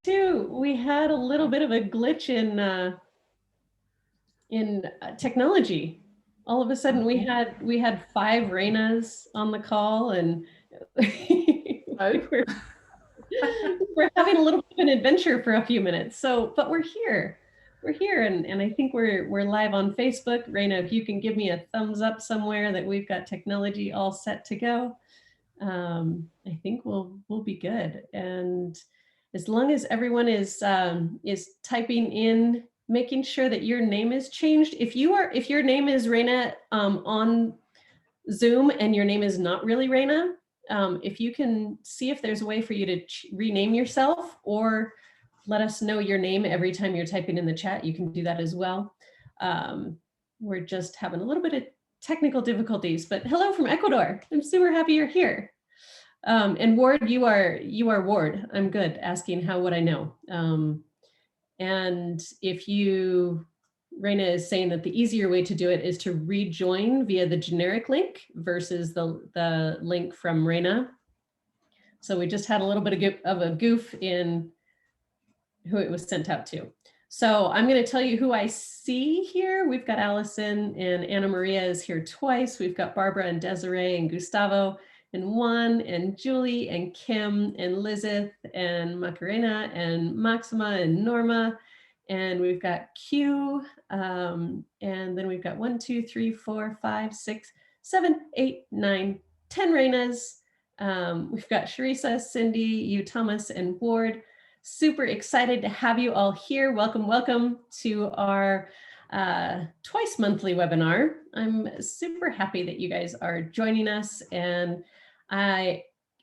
too. We had a little bit of a glitch in technology. All of a sudden, we had 5 Reinas on the call, and we're having a little bit of an adventure for a few minutes. So, but we're here. We're here, and I think we're live on Facebook. Reina, if you can give me a thumbs up somewhere that we've got technology all set to go, I think we'll be good. And as long as everyone is typing in, making sure that your name is changed. If your name is Reina on Zoom and your name is not really Reina, if you can see if there's a way for you to rename yourself or let us know your name every time you're typing in the chat, you can do that as well. We're just having a little bit of technical difficulties, but hello from Ecuador. I'm super happy you're here. And Ward, you are Ward. I'm good. Asking how would I know? And if you, Reina is saying that the easier way to do it is to rejoin via the generic link versus the link from Reina. So we just had a little bit of a goof in who it was sent out to. So I'm going to tell you who I see here. We've got Allison and Anna Maria is here twice. We've got Barbara and Desiree and Gustavo and Juan and Julie and Kim and Lizeth and Macarena and Maxima and Norma. And we've got Q. And then we've got 1, 2, 3, 4, 5, 6, 7, 8, 9, 10 Reinas. We've got Sharissa, Cindy, you, Thomas, and Ward. Super excited to have you all here. Welcome, welcome to our twice monthly webinar. I'm super happy that you guys are joining us, and I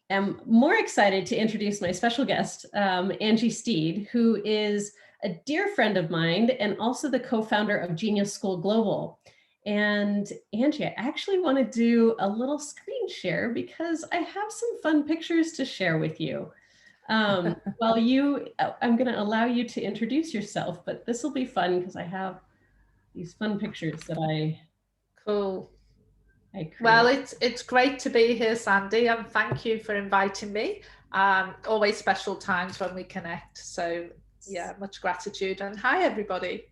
am more excited to introduce my special guest, Angie Steed, who is a dear friend of mine and also the co-founder of Genius School Global. And Angie, I actually want to do a little screen share because I have some fun pictures to share with you. I'm going to allow you to introduce yourself, but this will be fun because I have these fun pictures that I created. Well, it's great to be here, Sandy, and thank you for inviting me. Always special times when we connect. So yeah, much gratitude, and hi everybody.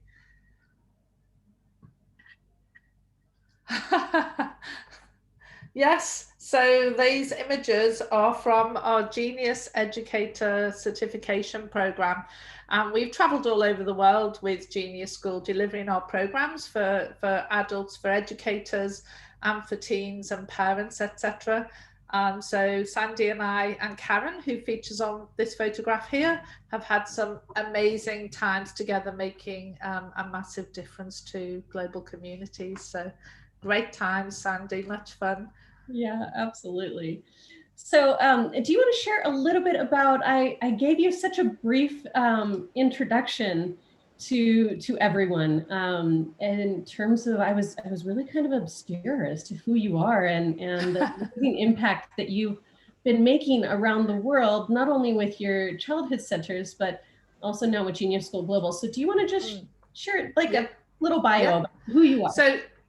Yes, so these images are from our Genius Educator certification program. We've traveled all over the world with Genius School, delivering our programs for adults, for educators, and for teens and parents, etc. So Sandy and I and Karen, who features on this photograph here, have had some amazing times together, making a massive difference to global communities. So great times, Sandy, much fun. Yeah, absolutely. So do you want to share a little bit about, I gave you such a brief introduction to everyone. And in terms of, I was really kind of obscure as to who you are and the impact that you've been making around the world, not only with your childhood centers, but also now with Genius School Global. So do you want to just share like a little bio about who you are?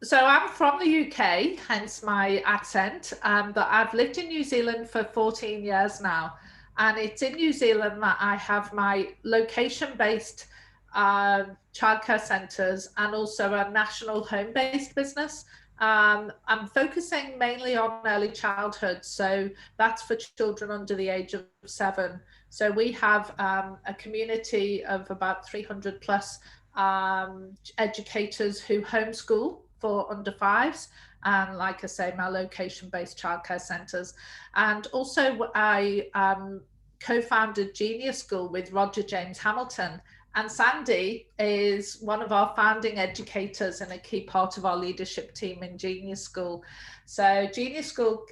So I'm from the UK, hence my accent, but I've lived in New Zealand for 14 years now. And it's in New Zealand that I have my location-based childcare centres and also a national home-based business. I'm focusing mainly on early childhood, so that's for children under the age of 7. So we have a community of about 300 plus educators who homeschool for under 5s, and like I say, my location-based childcare centres. And also I co-founded Genius School with Roger James Hamilton, and Sandy is one of our founding educators and a key part of our leadership team in Genius School. So Genius School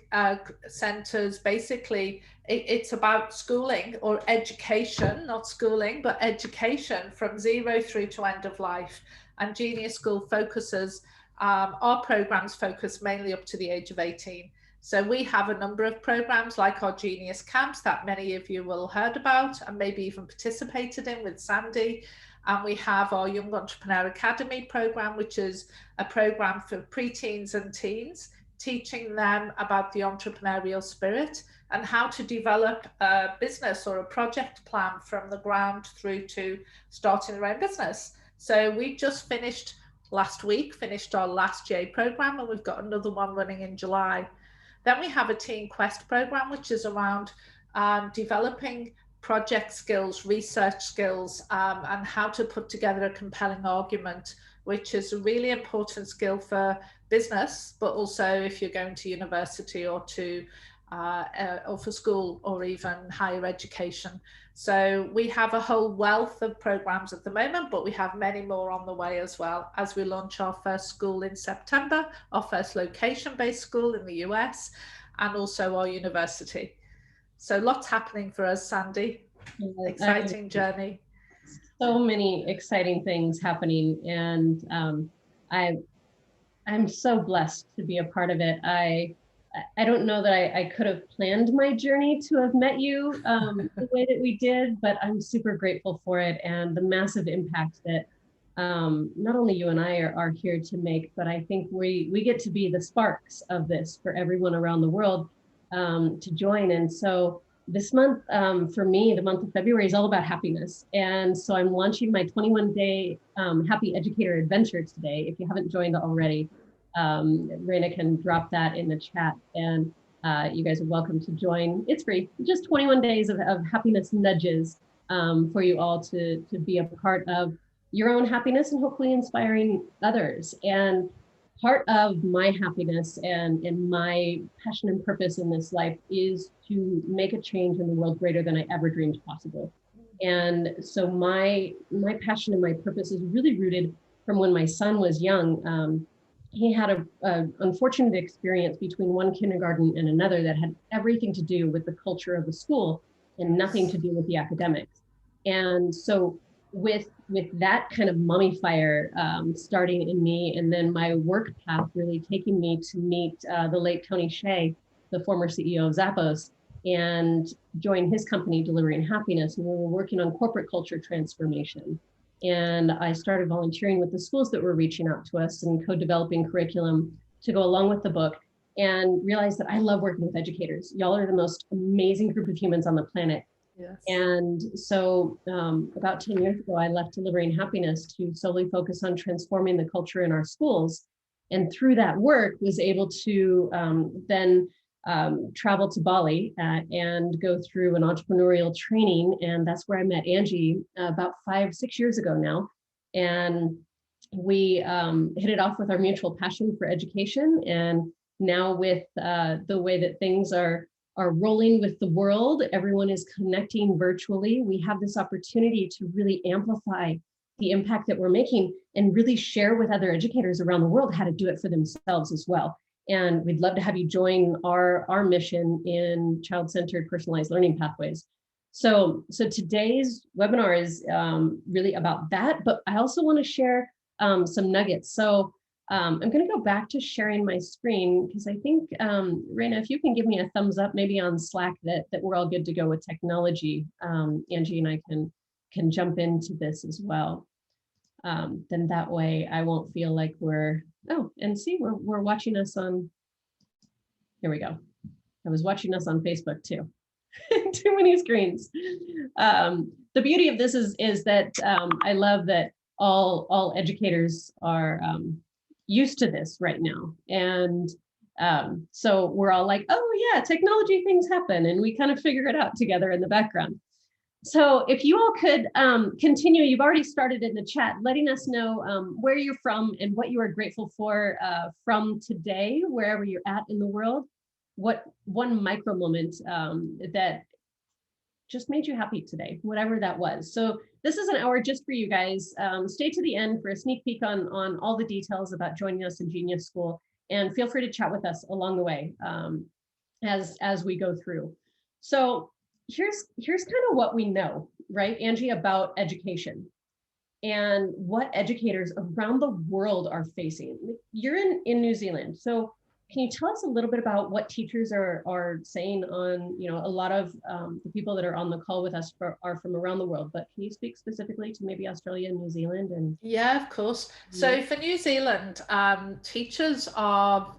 centres, basically it's about schooling or education, not schooling, but education from 0 through to end of life. And Genius School focuses, our programs focus mainly up to the age of 18. So we have a number of programs like our Genius Camps that many of you will have heard about and maybe even participated in with Sandy. And we have our Young Entrepreneur Academy program, which is a program for preteens and teens teaching them about the entrepreneurial spirit and how to develop a business or a project plan from the ground through to starting their own business. So we just finished last week, finished our last J program, and we've got another one running in July. Then we have a Teen Quest program, which is around developing project skills, research skills, and how to put together a compelling argument, which is a really important skill for business, but also if you're going to university or for school or even higher education. So we have a whole wealth of programs at the moment, but we have many more on the way as well, as we launch our first school in September, our first location-based school in the US, and also our university. So lots happening for us, Sandy. Exciting journey. So many exciting things happening, and I'm so blessed to be a part of it. I don't know that I could have planned my journey to have met you the way that we did, but I'm super grateful for it and the massive impact that not only you and I are here to make, but I think we get to be the sparks of this for everyone around the world to join. And so this month, for me, the month of February is all about happiness. And so I'm launching my 21-day Happy Educator Adventure today. If you haven't joined already, Raina can drop that in the chat, and you guys are welcome to join. It's free, just 21 days of happiness nudges for you all to be a part of your own happiness and hopefully inspiring others. And part of my happiness and my passion and purpose in this life is to make a change in the world greater than I ever dreamed possible. And so my passion and my purpose is really rooted from when my son was young. He had a unfortunate experience between one kindergarten and another that had everything to do with the culture of the school and nothing to do with the academics. And so with that kind of mummy fire starting in me, and then my work path really taking me to meet the late Tony Hsieh, the former CEO of Zappos, and join his company, Delivering Happiness. And we were working on corporate culture transformation. And I started volunteering with the schools that were reaching out to us and co-developing curriculum to go along with the book, and realized that I love working with educators. Y'all are the most amazing group of humans on the planet. Yes. And so about 10 years ago, I left Delivering Happiness to solely focus on transforming the culture in our schools. And through that work, was able to then travel to Bali and go through an entrepreneurial training. And that's where I met Angie about 5-6 years ago now. And we hit it off with our mutual passion for education. And now with the way that things are rolling with the world, everyone is connecting virtually. We have this opportunity to really amplify the impact that we're making and really share with other educators around the world how to do it for themselves as well. And we'd love to have you join our mission in child-centered personalized learning pathways. So today's webinar is really about that, but I also want to share some nuggets. So I'm going to go back to sharing my screen because I think, Raina, if you can give me a thumbs up, maybe on Slack that we're all good to go with technology, Angie and I can jump into this as well. Then that way I won't feel like we're watching us on, here we go. I was watching us on Facebook too. Too many screens. The beauty of this is that I love that all educators are used to this right now. And so we're all like, oh yeah, technology things happen, and we kind of figure it out together in the background. So if you all could continue, you've already started in the chat, letting us know where you're from and what you are grateful for from today, wherever you're at in the world. What one micro moment that just made you happy today, whatever that was. So this is an hour just for you guys. Stay to the end for a sneak peek on all the details about joining us in Genius School, and feel free to chat with us along the way as we go through. So here's kind of what we know, right, Angie, about education and what educators around the world are facing. You're in New Zealand, so can you tell us a little bit about what teachers are saying on, a lot of the people that are on the call with us are from around the world, but can you speak specifically to maybe Australia and New Zealand? And yeah, of course. So for New Zealand, teachers are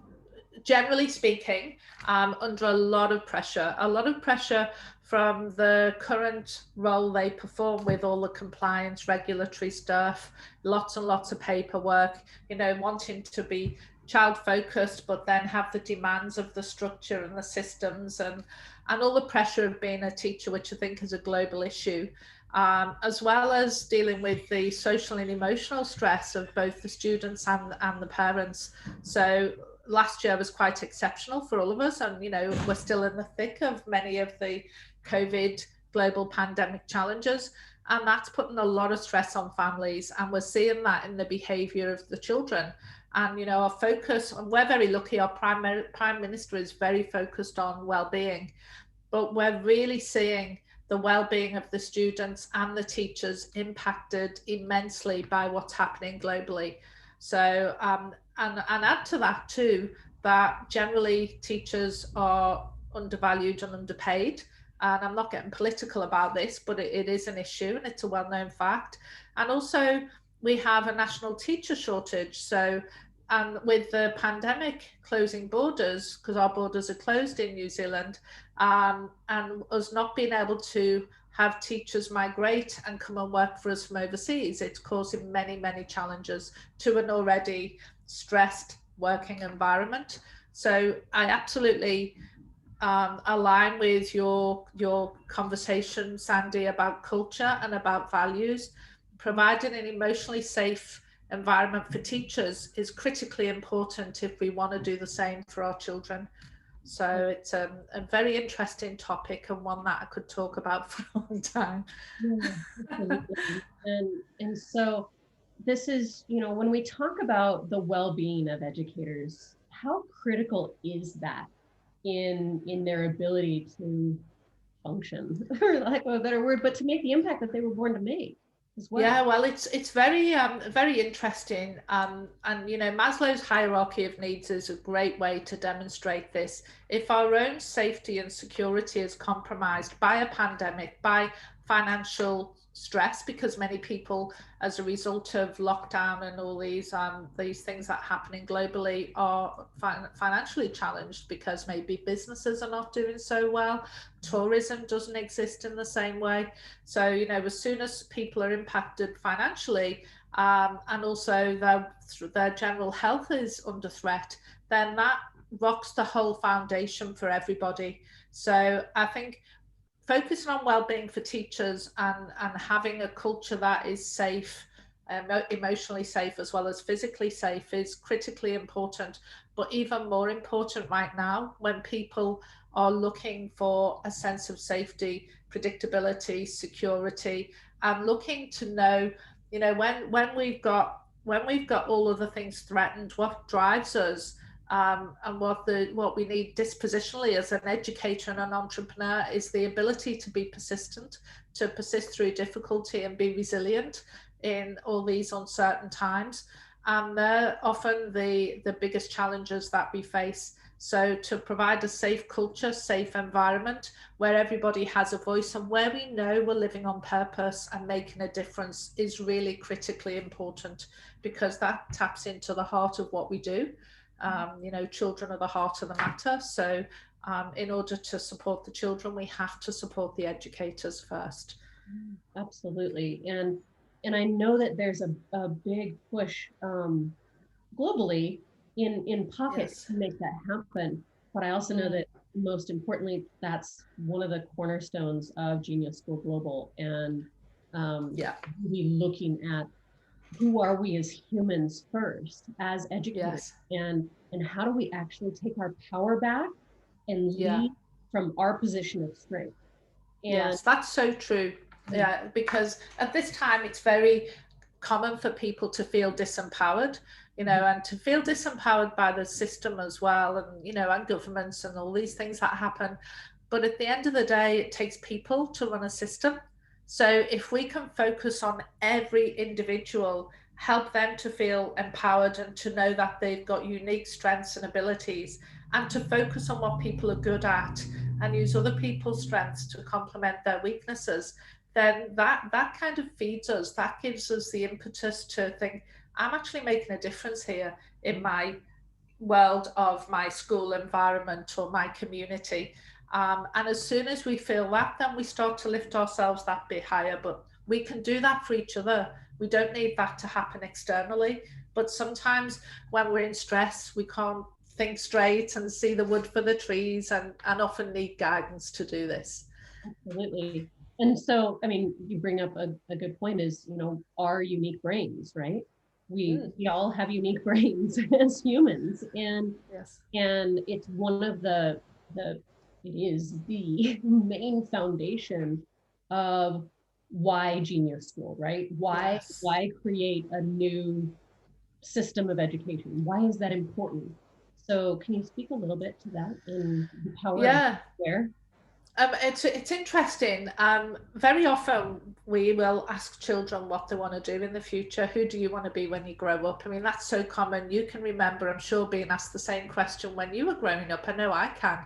generally speaking, under a lot of pressure from the current role they perform with all the compliance, regulatory stuff, lots and lots of paperwork, wanting to be child focused, but then have the demands of the structure and the systems, and all the pressure of being a teacher, which I think is a global issue. As well as dealing with the social and emotional stress of both the students and the parents. So last year was quite exceptional for all of us, and we're still in the thick of many of the COVID global pandemic challenges, and that's putting a lot of stress on families, and we're seeing that in the behavior of the children. And our focus, and we're very lucky, our prime minister is very focused on well-being, but we're really seeing the well-being of the students and the teachers impacted immensely by what's happening globally. So and add to that too, that generally teachers are undervalued and underpaid. And I'm not getting political about this, but it is an issue, and it's a well-known fact. And also we have a national teacher shortage. So, and with the pandemic closing borders, because our borders are closed in New Zealand, and us not being able to have teachers migrate and come and work for us from overseas, it's causing many, many challenges to an already stressed working environment. So I absolutely align with your conversation, Sandy, about culture and about values. Providing an emotionally safe environment for teachers is critically important if we want to do the same for our children. So it's a very interesting topic, and one that I could talk about for a long time. Yeah, absolutely. And so this is, when we talk about the well-being of educators, how critical is that in their ability to function, or lack of a better word, but to make the impact that they were born to make as well? Yeah, well, it's very very interesting, and Maslow's hierarchy of needs is a great way to demonstrate this. If our own safety and security is compromised by a pandemic, by financial stress, because many people, as a result of lockdown and all these things that are happening globally, are financially challenged because maybe businesses are not doing so well, tourism doesn't exist in the same way. So as soon as people are impacted financially, and also their general health is under threat, then that rocks the whole foundation for everybody. So I think focusing on well-being for teachers, and having a culture that is safe, emotionally safe as well as physically safe, is critically important. But even more important right now, when people are looking for a sense of safety, predictability, security, and looking to know, when we've got all of the things threatened, what drives us, and what we need dispositionally as an educator and an entrepreneur is the ability to be persistent, to persist through difficulty and be resilient in all these uncertain times. And they're often the biggest challenges that we face. So to provide a safe culture, safe environment where everybody has a voice and where we know we're living on purpose and making a difference is really critically important, because that taps into the heart of what we do. Children are the heart of the matter. So in order to support the children, we have to support the educators first. Absolutely. And I know that there's a big push globally in pockets Yes. to make that happen. But I also know that most importantly, that's one of the cornerstones of Genius School Global, and really looking at who are we as humans first, as educators, Yes. and how do we actually take our power back and lead from our position of strength. And yes, that's so true. Yeah, because at this time it's very common for people to feel disempowered, and to feel disempowered by the system as well, and and governments and all these things that happen. But at the end of the day, it takes people to run a system. So if we can focus on every individual, help them to feel empowered and to know that they've got unique strengths and abilities, and to focus on what people are good at and use other people's strengths to complement their weaknesses, then that kind of feeds us. That gives us the impetus to think, I'm actually making a difference here in my world of my school environment or my community. And as soon as we feel that, then we start to lift ourselves that bit higher. But we can do that for each other. We don't need that to happen externally. But sometimes when we're in stress, we can't think straight and see the wood for the trees, and often need guidance to do this. Absolutely. And so, I mean, you bring up a good point is, our unique brains, right? We all have unique brains as humans. Yes. And it's one of it is the main foundation of why Genius School, right? Yes. Why create a new system of education? Why is that important? So can you speak a little bit to that and the power of Yeah. where? It's interesting. Very often we will ask children what they want to do in the future. Who do you want to be when you grow up? I mean, that's so common. You can remember, I'm sure, being asked the same question when you were growing up. I know I can.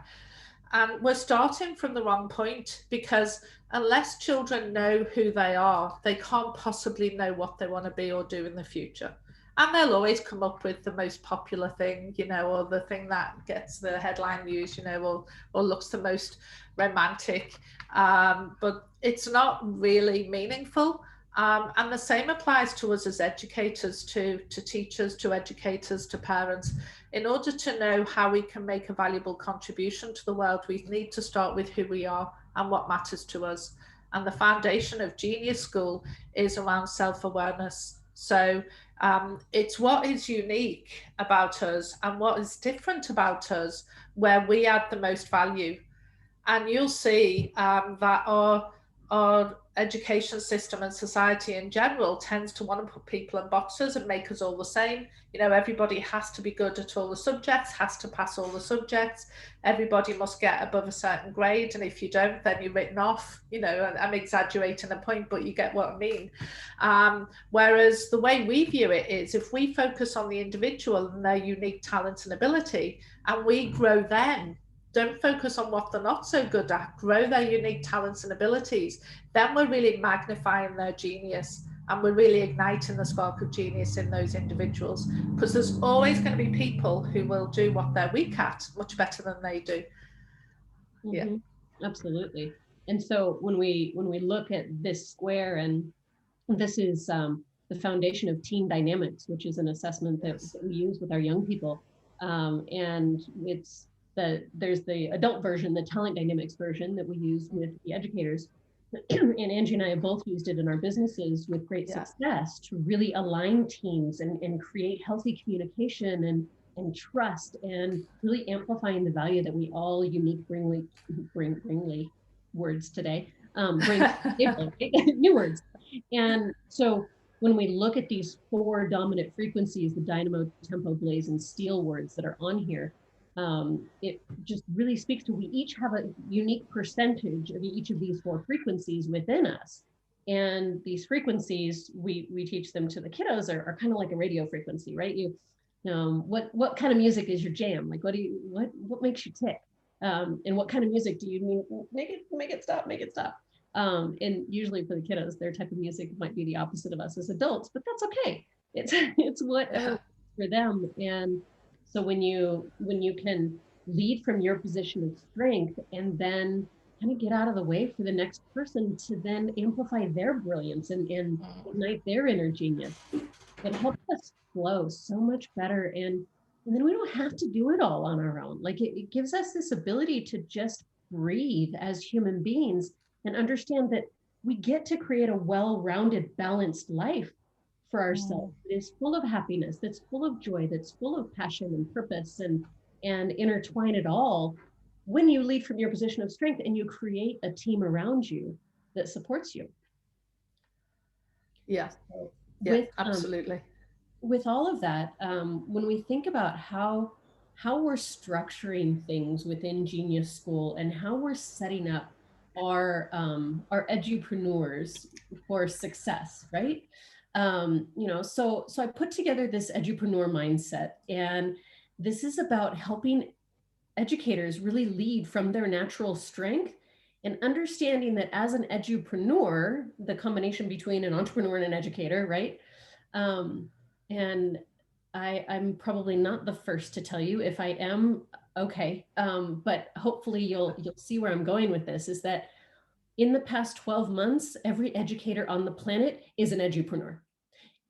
And we're starting from the wrong point, because unless children know who they are, they can't possibly know what they want to be or do in the future. And they'll always come up with the most popular thing, or the thing that gets the headline news, or looks the most romantic. But it's not really meaningful. And the same applies to us as educators, to teachers, to educators, to parents. In order to know how we can make a valuable contribution to the world, we need to start with who we are and what matters to us. And the foundation of Genius School is around self-awareness. So it's what is unique about us and what is different about us, where we add the most value. And you'll see that our education system and society in general tends to want to put people in boxes and make us all the same. Everybody has to be good at all the subjects, has to pass all the subjects. Everybody must get above a certain grade, and if you don't, then you're written off. I'm exaggerating a point, but you get what I mean. Whereas the way we view it is, if we focus on the individual and their unique talent and ability, and we grow them, don't focus on what they're not so good at, grow their unique talents and abilities, then we're really magnifying their genius, and we're really igniting the spark of genius in those individuals, because there's always going to be people who will do what they're weak at much better than they do. Yeah. Mm-hmm. Absolutely. And so when we look at this square, and this is the foundation of team dynamics, which is an assessment Yes. that we use with our young people. And there's the adult version, the talent dynamics version that we use with the educators. And Angie and I have both used it in our businesses with great Yeah. success to really align teams and create healthy communication and trust, and really amplifying the value that we all bring words today, bring new words. And so when we look at these four dominant frequencies, the dynamo, tempo, blaze, and steel words that are on here, it just really speaks to, we each have a unique percentage of each of these four frequencies within us. And these frequencies, we teach them to the kiddos, are kind of like a radio frequency, right? What kind of music is your jam? Like, what makes you tick? And what kind of music do you mean? Make it stop, make it stop. And usually for the kiddos, their type of music might be the opposite of us as adults, but that's okay. It's whatever for them. And so when you can lead from your position of strength, and then kind of get out of the way for the next person to then amplify their brilliance and ignite their inner genius, it helps us flow so much better. And then we don't have to do it all on our own. Like it gives us this ability to just breathe as human beings and understand that we get to create a well-rounded, balanced life for ourselves. It is full of happiness, that's full of joy, that's full of passion and purpose, and intertwine it all when you lead from your position of strength and you create a team around you that supports you. Yeah. So Yeah, with absolutely. with all of that, when we think about how we're structuring things within Genius School and how we're setting up our edupreneurs for success, right? So I put together this edupreneur mindset, and this is about helping educators really lead from their natural strength, and understanding that as an edupreneur, the combination between an entrepreneur and an educator, right? Um, and I'm probably not the first to tell you. If I am, okay. But hopefully you'll see where I'm going with this, is that in the past 12 months, every educator on the planet is an edupreneur.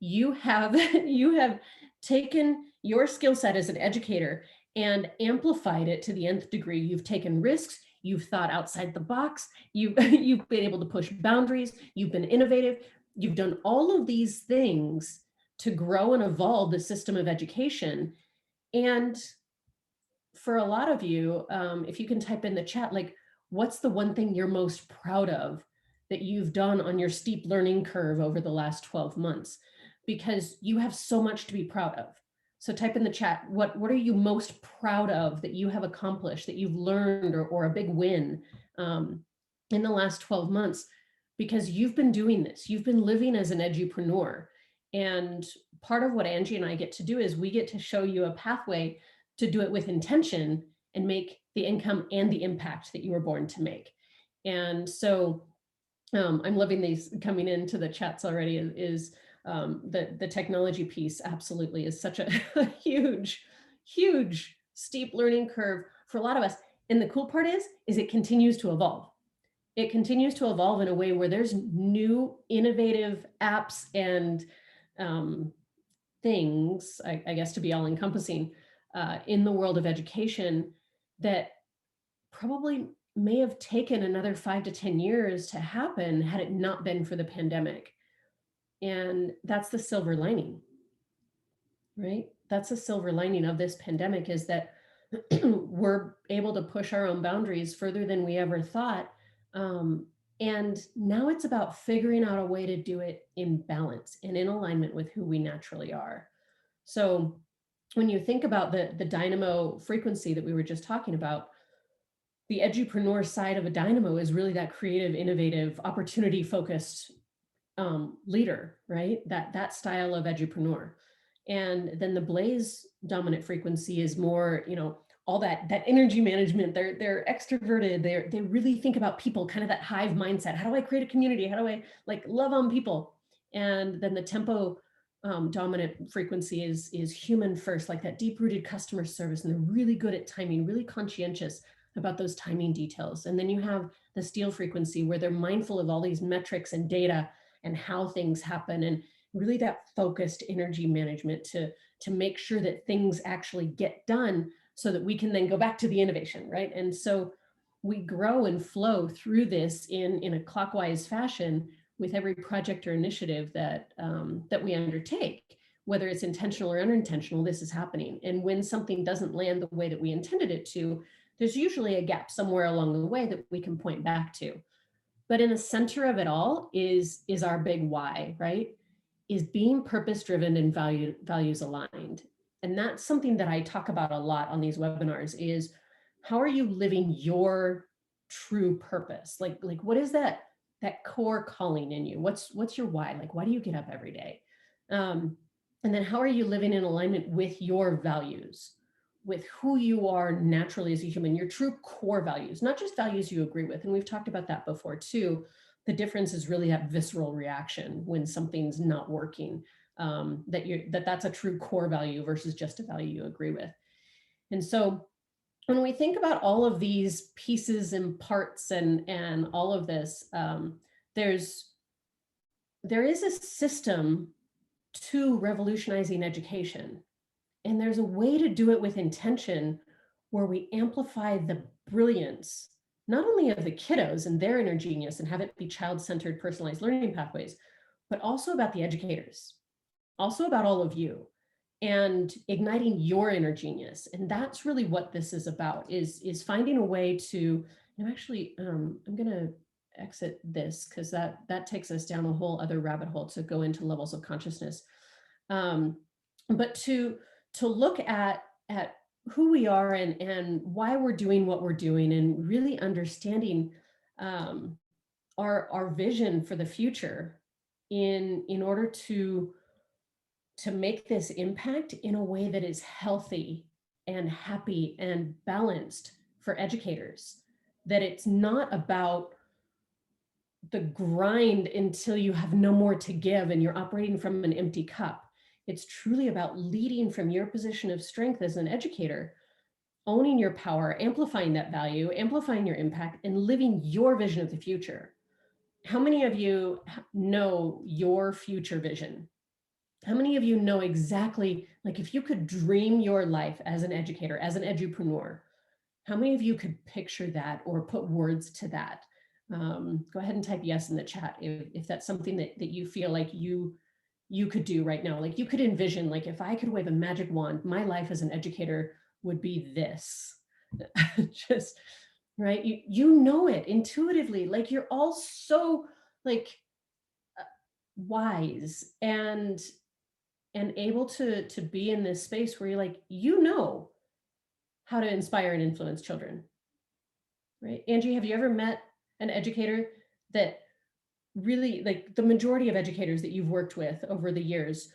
You have you have taken your skill set as an educator and amplified it to the nth degree. You've taken risks, you've thought outside the box, you've been able to push boundaries, you've been innovative, you've done all of these things to grow and evolve the system of education. And for a lot of you, if you can type in the chat, like, what's the one thing you're most proud of that you've done on your steep learning curve over the last 12 months? Because you have so much to be proud of. So type in the chat, what are you most proud of that you have accomplished, that you've learned, or a big win in the last 12 months? Because you've been doing this, you've been living as an edupreneur. And part of what Angie and I get to do is we get to show you a pathway to do it with intention and make the income and the impact that you were born to make. And so I'm loving these coming into the chats already. Is the technology piece absolutely is such a huge steep learning curve for a lot of us. And the cool part is it continues to evolve. It continues to evolve in a way where there's new innovative apps and things, I guess, to be all encompassing in the world of education that probably may have taken another 5 to 10 years to happen had it not been for the pandemic. And that's the silver lining, right? That's the silver lining of this pandemic, is that we're able to push our own boundaries further than we ever thought. And now it's about figuring out a way to do it in balance and in alignment with who we naturally are. So when you think about the dynamo frequency that we were just talking about, the edupreneur side of a dynamo is really that creative, innovative, opportunity focused leader, right? That style of edupreneur. And then the blaze dominant frequency is more, all that energy management. They're extroverted. They really think about people, kind of that hive mindset. How do I create a community? How do I like love on people? And then the tempo dominant frequency is human first, like that deep rooted customer service. And they're really good at timing, really conscientious about those timing details. And then you have the steel frequency, where they're mindful of all these metrics and data and how things happen, and really that focused energy management to make sure that things actually get done, so that we can then go back to the innovation, right? And so we grow and flow through this in a clockwise fashion with every project or initiative that we undertake, whether it's intentional or unintentional. This is happening. And when something doesn't land the way that we intended it to, there's usually a gap somewhere along the way that we can point back to. But in the center of it all is our big why, right? Is being purpose driven and values aligned. And that's something that I talk about a lot on these webinars, is how are you living your true purpose? Like what is that core calling in you? What's your why? Like, why do you get up every day? And then how are you living in alignment with your values, with who you are naturally as a human, your true core values, not just values you agree with. And we've talked about that before too. The difference is really that visceral reaction when something's not working, that's a true core value versus just a value you agree with. And so when we think about all of these pieces and parts and all of this, there is a system to revolutionizing education. And there's a way to do it with intention, where we amplify the brilliance, not only of the kiddos and their inner genius and have it be child-centered, personalized learning pathways, but also about the educators, also about all of you, and igniting your inner genius. And that's really what this is about, is finding a way to, I'm gonna exit this, because that takes us down a whole other rabbit hole to go into levels of consciousness. But to look at who we are and why we're doing what we're doing, and really understanding our vision for the future in order to make this impact in a way that is healthy and happy and balanced for educators. That it's not about the grind until you have no more to give and you're operating from an empty cup. It's truly about leading from your position of strength as an educator, owning your power, amplifying that value, amplifying your impact, and living your vision of the future. How many of you know your future vision? How many of you know exactly, like if you could dream your life as an educator, as an edupreneur, how many of you could picture that or put words to that? Go ahead and type yes in the chat if that's something that you feel like you could do right now. Like you could envision, like if I could wave a magic wand, my life as an educator would be this. Just right. You know it intuitively. Like you're all so like wise and able to be in this space where you're like, you know how to inspire and influence children. Right. Angie, have you ever met an educator that really, like the majority of educators that you've worked with over the years,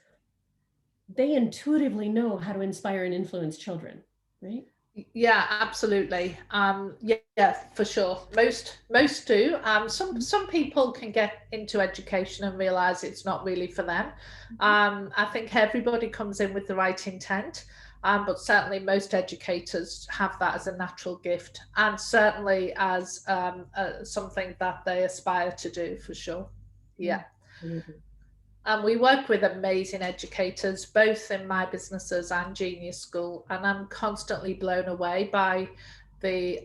they intuitively know how to inspire and influence children, right? Yeah, absolutely. Yeah, for sure. Most do. Some people can get into education and realize it's not really for them. I think everybody comes in with the right intent, but certainly most educators have that as a natural gift, and certainly as something that they aspire to do for sure. Yeah. Absolutely. And we work with amazing educators, both in my businesses and Genius School, and I'm constantly blown away by the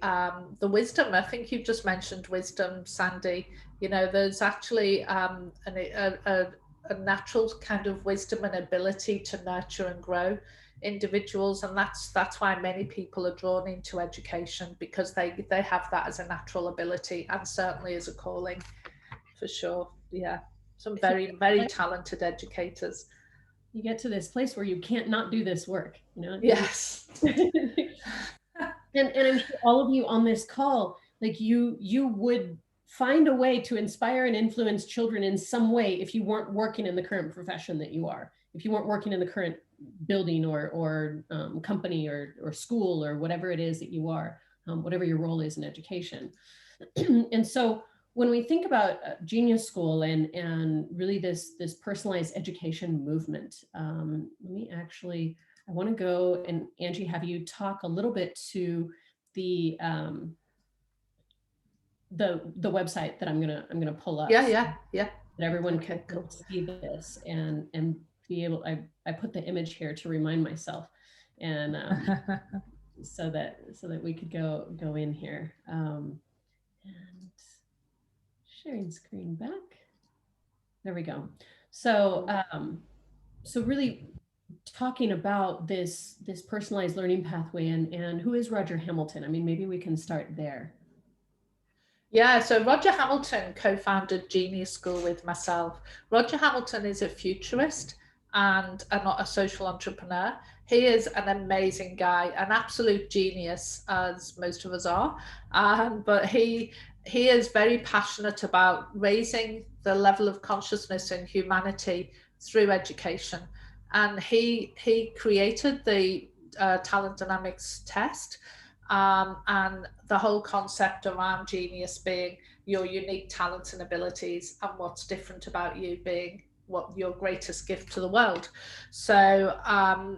wisdom. I think you've just mentioned wisdom, Sandy. You know, there's actually a natural kind of wisdom and ability to nurture and grow individuals, and that's why many people are drawn into education, because they have that as a natural ability and certainly as a calling, for sure. Yeah, some very talented educators. You get to this place where you can't not do this work, you know? Yes. And I'm sure all of you on this call, like you would find a way to inspire and influence children in some way if you weren't working in the current profession that you are, if you weren't working in the current building or company or school or whatever it is that you are, whatever your role is in education. And so when we think about Genius School and really this personalized education movement, let me actually, I want to go and Angie, have you talk a little bit to the the website that I'm gonna pull up so Yeah. that everyone Okay, can cool. see this and be able. I put the image here to remind myself, and so that we could go in here and sharing screen back. There we go. So so really talking about this personalized learning pathway and who is Roger Hamilton? I mean, maybe we can start there. Yeah, so Roger Hamilton co-founded Genius School with myself. Roger Hamilton is a futurist and a social entrepreneur. He is an amazing guy, an absolute genius, as most of us are. But he is very passionate about raising the level of consciousness in humanity through education. And he created the talent dynamics test, and the whole concept around genius being your unique talents and abilities, and what's different about you being what your greatest gift to the world. So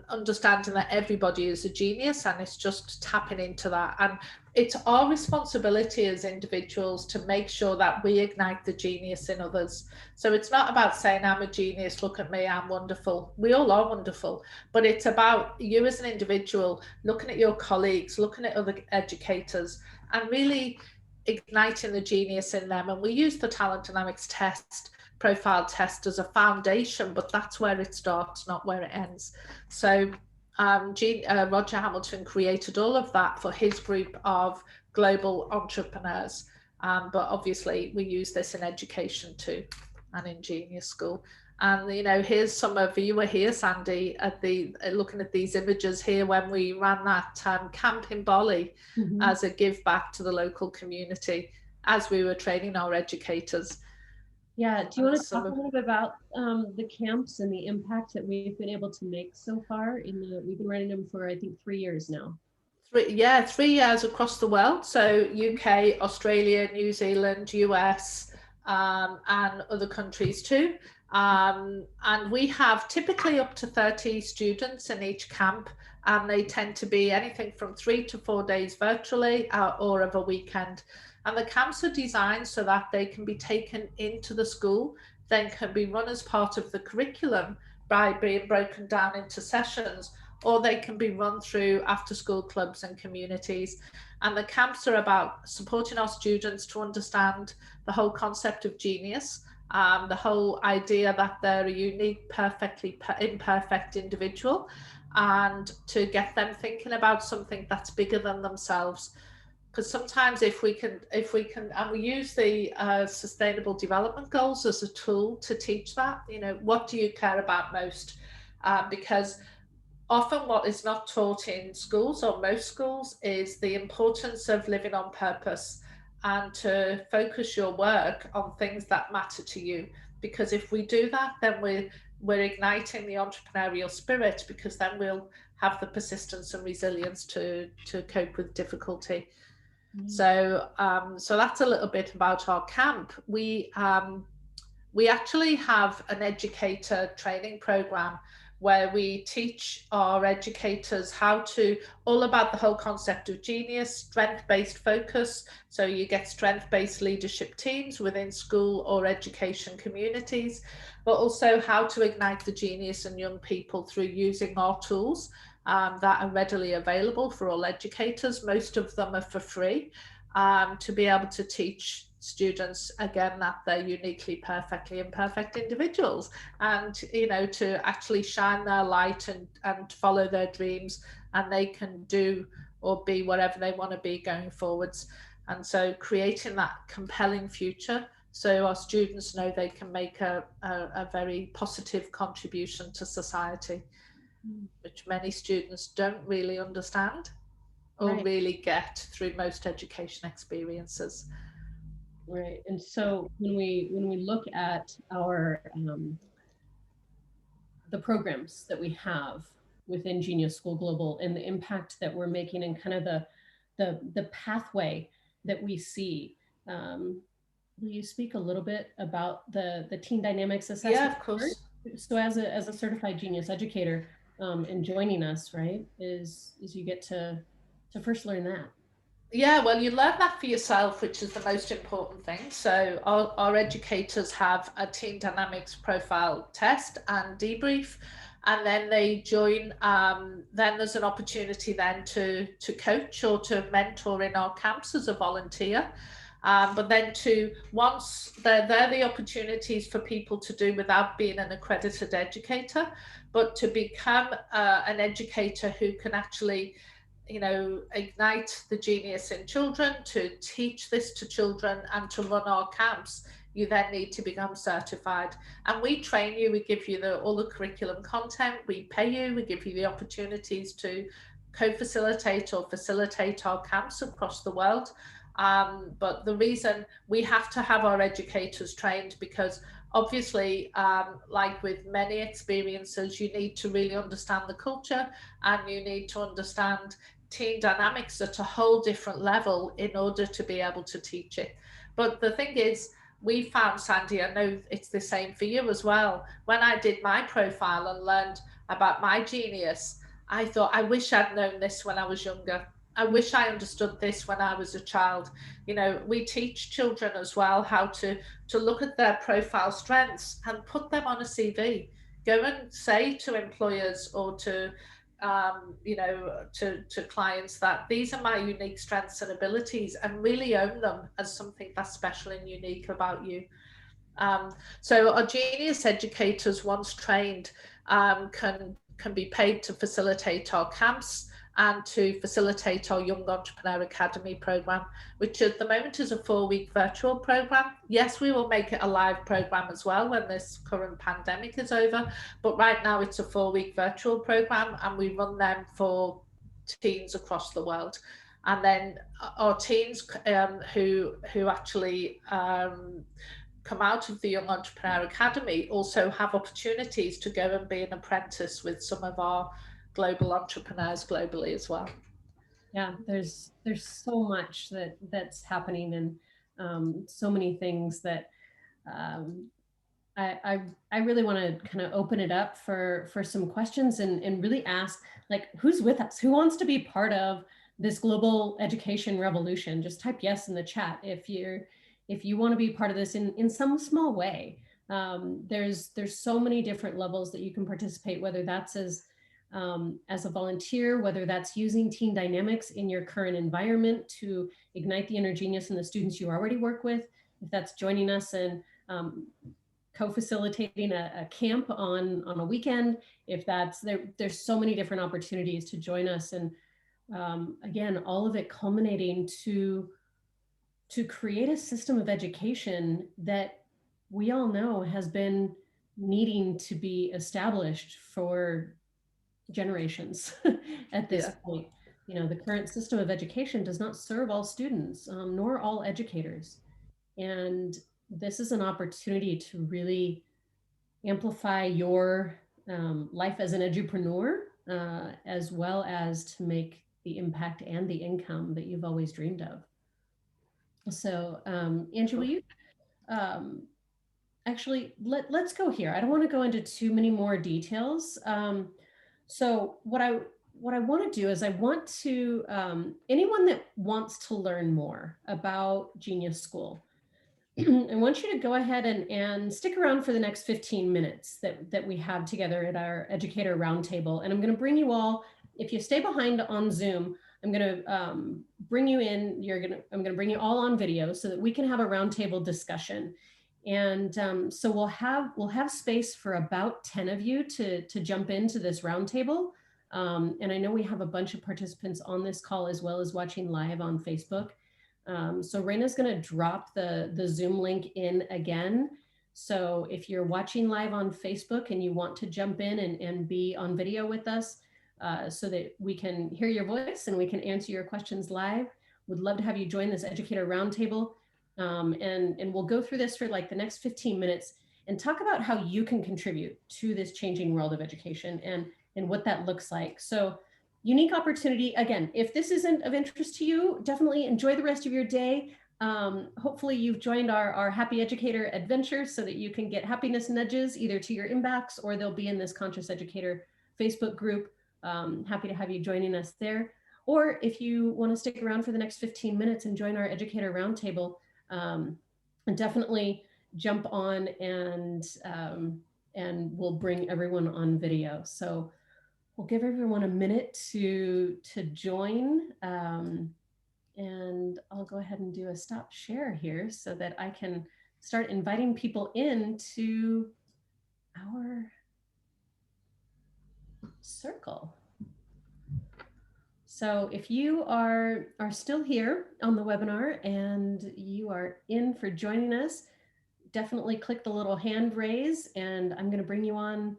understanding that everybody is a genius, and it's just tapping into that. And it's our responsibility as individuals to make sure that we ignite the genius in others. So it's not about saying, I'm a genius, look at me, I'm wonderful. We all are wonderful, but it's about you as an individual looking at your colleagues, looking at other educators, and really igniting the genius in them. And we use the talent dynamics test, profile test, as a foundation, but that's where it starts, not where it ends. So Roger Hamilton created all of that for his group of global entrepreneurs. But obviously we use this in education too, and in Genius School. And you know, here's some of you were here, Sandy, at the looking at these images here when we ran that camp in Bali as a give back to the local community as we were training our educators. Yeah, do you want to talk a little bit about the camps and the impact that we've been able to make so far? We've been running them for I think 3 years now. 3 years across the world. So UK, Australia, New Zealand, US, and other countries too. And we have typically up to 30 students in each camp, and they tend to be anything from 3 to 4 days virtually or of a weekend. And the camps are designed so that they can be taken into the school, then can be run as part of the curriculum by being broken down into sessions, or they can be run through after school clubs and communities. And the camps are about supporting our students to understand the whole concept of genius, the whole idea that they're a unique, perfectly imperfect individual, and to get them thinking about something that's bigger than themselves. Because sometimes if we can, and we use the Sustainable Development Goals as a tool to teach that, what do you care about most? Because often what is not taught in schools, or most schools, is the importance of living on purpose and to focus your work on things that matter to you. Because if we do that, then we're igniting the entrepreneurial spirit, because then we'll have the persistence and resilience to cope with difficulty. So that's a little bit about our camp. We actually have an educator training program where we teach our educators all about the whole concept of genius, strength-based focus. So you get strength-based leadership teams within school or education communities, but also how to ignite the genius in young people through using our tools that are readily available for all educators. Most of them are for free, to be able to teach students again that they're uniquely, perfectly imperfect individuals, and to actually shine their light and follow their dreams, and they can do or be whatever they want to be going forwards. And so creating that compelling future, so our students know they can make a very positive contribution to society, which many students don't really understand or really get through most education experiences. Right. And so when we look at our the programs that we have within Genius School Global and the impact that we're making, and kind of the pathway that we see, will you speak a little bit about the teen dynamics assessment? Yeah, of course. So as a certified genius educator, and joining us, right, is you get to first learn that. Yeah, well, you learn that for yourself, which is the most important thing. So our educators have a teen dynamics profile test and debrief, and then they join. Then there's an opportunity then to coach or to mentor in our camps as a volunteer. But then once they're the opportunities for people to do without being an accredited educator, but to become an educator who can actually ignite the genius in children, to teach this to children and to run our camps. You then need to become certified, and we train you. We give you all the curriculum content, we pay you, we give you the opportunities to co-facilitate or facilitate our camps across the world. But the reason we have to have our educators trained, because obviously, like with many experiences, you need to really understand the culture, and you need to understand teen dynamics at a whole different level in order to be able to teach it. But the thing is, we found, Sandy, I know it's the same for you as well, when I did my profile and learned about my genius, I thought, I wish I'd known this when I was younger. I wish I understood this when I was a child. We teach children as well how to look at their profile strengths and put them on a CV. Go and say to employers or to clients that these are my unique strengths and abilities, and really own them as something that's special and unique about you. So our genius educators, once trained, can be paid to facilitate our camps and to facilitate our Young Entrepreneur Academy program, which at the moment is a 4-week virtual program. Yes, we will make it a live program as well when this current pandemic is over, but right now it's a 4-week virtual program, and we run them for teens across the world. And then our teens who actually come out of the Young Entrepreneur Academy also have opportunities to go and be an apprentice with some of our global entrepreneurs globally as well. Yeah, there's so much that's happening, and so many things that um, I really want to kind of open it up for some questions and really ask, like, who's with us? Who wants to be part of this global education revolution? Just type yes in the chat if you want to be part of this in some small way. There's so many different levels that you can participate, whether that's as a volunteer, whether that's using Teen Dynamics in your current environment to ignite the inner genius in the students you already work with, if that's joining us and co-facilitating a camp on a weekend, if that's there's so many different opportunities to join us. And again, all of it culminating to create a system of education that we all know has been needing to be established for generations at this point. You know, the current system of education does not serve all students, nor all educators. And this is an opportunity to really amplify your life as an edupreneur, as well as to make the impact and the income that you've always dreamed of. So, Angie, will you actually let's go here. I don't want to go into too many more details. So what I want to do is I want to anyone that wants to learn more about Genius School, I want you to go ahead and stick around for the next 15 minutes that we have together at our Educator Roundtable. And I'm going to bring you all, if you stay behind on Zoom, I'm going to bring you in. I'm going to bring you all on video so that we can have a roundtable discussion. And so we'll have space for about 10 of you to jump into this roundtable. And I know we have a bunch of participants on this call as well as watching live on Facebook. So Raina's going to drop the Zoom link in again. So if you're watching live on Facebook and you want to jump in and be on video with us so that we can hear your voice and we can answer your questions live, would love to have you join this Educator Roundtable. And we'll go through this for like the next 15 minutes and talk about how you can contribute to this changing world of education and what that looks like. So unique opportunity. Again, if this isn't of interest to you, definitely enjoy the rest of your day. Hopefully you've joined our Happy Educator adventure so that you can get happiness nudges either to your inbox or they'll be in this Conscious Educator Facebook group. Happy to have you joining us there. Or if you want to stick around for the next 15 minutes and join our Educator Roundtable, definitely jump on and we'll bring everyone on video. So we'll give everyone a minute to join, and I'll go ahead and do a stop share here so that I can start inviting people into our circle. So if you are still here on the webinar and you are in for joining us, definitely click the little hand raise and I'm going to bring you on